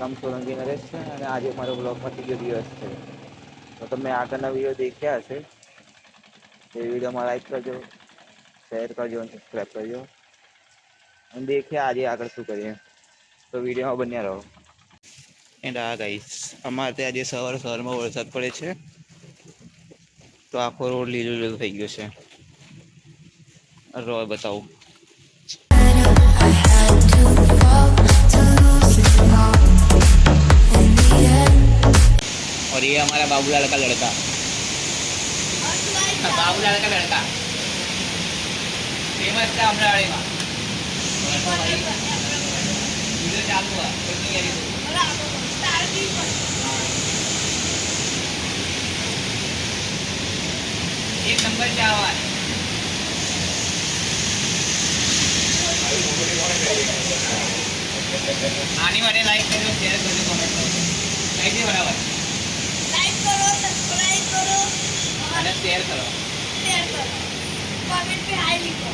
નામ સોલંકી નરેશ છે અને આજે મારો બ્લોગમાં ત્રીજો દિવસ છે. તો તમે આગળના વિડીયો દેખ્યા હશે. એ વિડીયોમાં લાઈક કરજો, શેર કરજો અને સબસ્ક્રાઈબ કરજો. અને દેખીએ આજે આગળ શું કરીએ. તો વિડીયોમાં બન્યા રહો. એન્ડ હા ગાઈસ, અમારે ત્યાં આજે સવારમાં વરસાદ પડે છે. તો આખો રોડ લીલો લીલો થઈ ગયો છે. રોડ બતાવું. और ये हमारा बाबूलाल का लड़का, बाबूलाल का लड़का फेमस था अमरावती में. चालू हुआ एक नंबर चावल. आने वाले लाइक करो, शेयर करो, कमेंट करो. कैसे बराबर लाइक करो, सब्सक्राइब करो और शेयर करो. कमेंट पे हाय लिखो.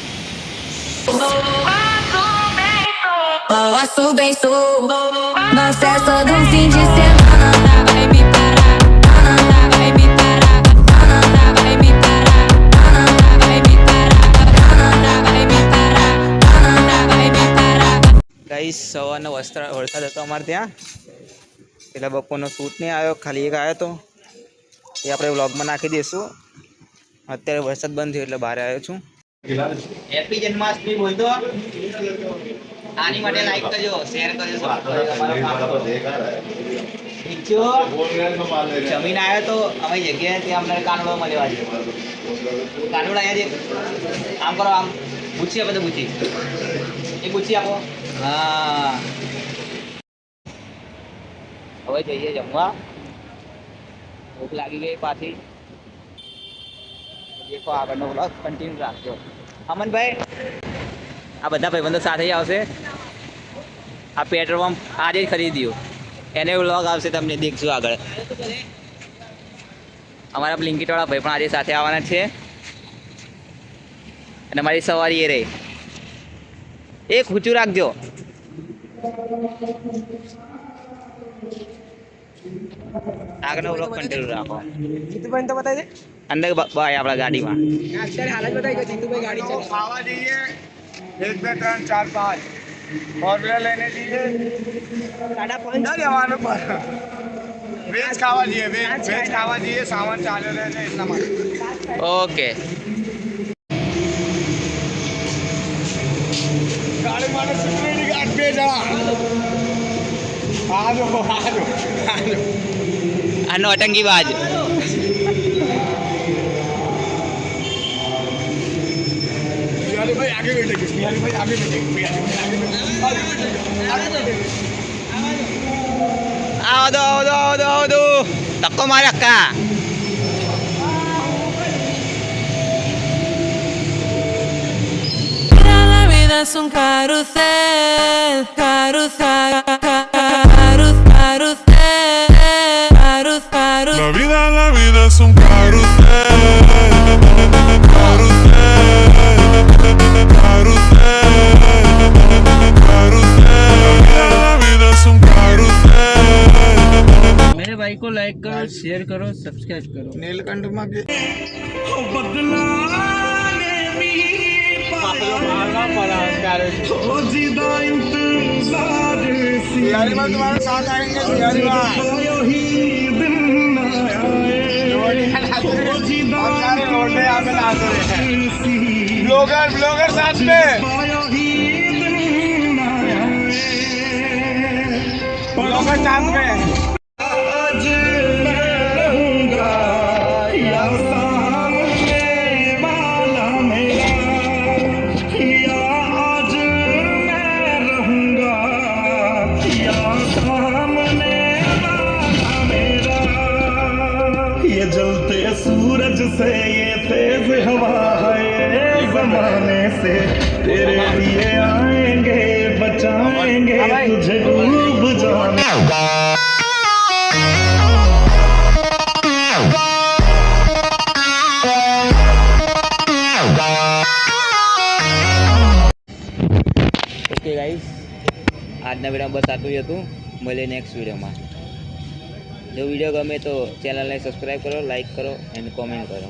Passo bem, sou na festa do fim de semana. Vai me parar, vai me parar, vai me parar, vai me parar, vai me parar, vai me parar. Guys, સવારનો વરસાદ હતો અમારે ત્યાં. એટલે બપોરનો શૂટ નહીં આવ્યો, ખાલી એક આવ્યો હતો. એ આપણે વ્લોગમાં નાખી દઈશું. અત્યારે વરસાદ બંધ થયો એટલે બહાર આવ્યો છું. હેપી જન્માષ્ટમી બોલતો. આની માટે લાઈક કરજો, શેર કરજો. જમીન આવ્યો તો અમારી જગ્યાએ ત્યાં અમને કાનુડો મળ્યો આજે. કાનુડો અહીંયા આમ કરો, આમ પૂછી આપો તો પૂછી એ પૂછી આપો. હા, હવે જઈએ જમવા. ભૂખ લાગી ગઈ પાછી. દેખો આગળનો બ્લોગ કન્ટિન્યુ રાખજો. અમનભાઈ, આ બધા ભાઈબંધો સાથે જ આવશે. આ પેટ્રોલ પંપ આજે જ ખરીદ્યું, એને વ્લોગ આવશે, તમને દેખશું આગળ. અમારા બ્લિંકિટવાળા ભાઈ પણ આજે સાથે આવવાના છે. અને મારી સવારી એ રહી. એક ઊંચું રાખજો. આગળનો વ્લોગ કન્ટિન્યુ રાખો. જીતુભાઈ તો બતાવી દે અંદર ભાઈ આપણા ગાડીમાં. અત્યારે હાલત બતાવી ગયો. જીતુભાઈ ગાડી ચાલે. ખાવા જઈએ 1 2 3 4 5 फोर व्हीलर लेने दीजिए. 5.5 जवानों पर वेज खावा दिए, वेज खावा दिए. सामान चालू रहने इतना मार. ओके, गाड़ी मारे सिक्योरिटी गार्ड पे जा. आलो आलो आलो. आनो अटंगी बाज. भाई आगे बैठे, भाई आगे बैठे, आओ दो धक्को मारे अक्का. La vida es un carrusel, carrusel, carrusel, carrusel. La vida es un carrusel. भाई को लाइक करो, शेयर करो, सब्सक्राइब करो. नीलकंठ मां के बदला तुम्हारे साथ आएंगे. ब्लॉगर साथ में. ब्लॉगर साथ में. जलते सूरज से ये तेज हवा है, जमाने से तेरे लिए आएंगे, बचाएंगे तुझे डूब जाने. ઓકે ગાઈસ, આજના વિડીયો બસ આટલું જ હતું. મળીએ નેક્સ્ટ વિડીયોમાં. જો વિડીયો ગમે તો ચેનલને સબસ્ક્રાઈબ કરો, લાઈક કરો એન્ડ કોમેન્ટ કરો.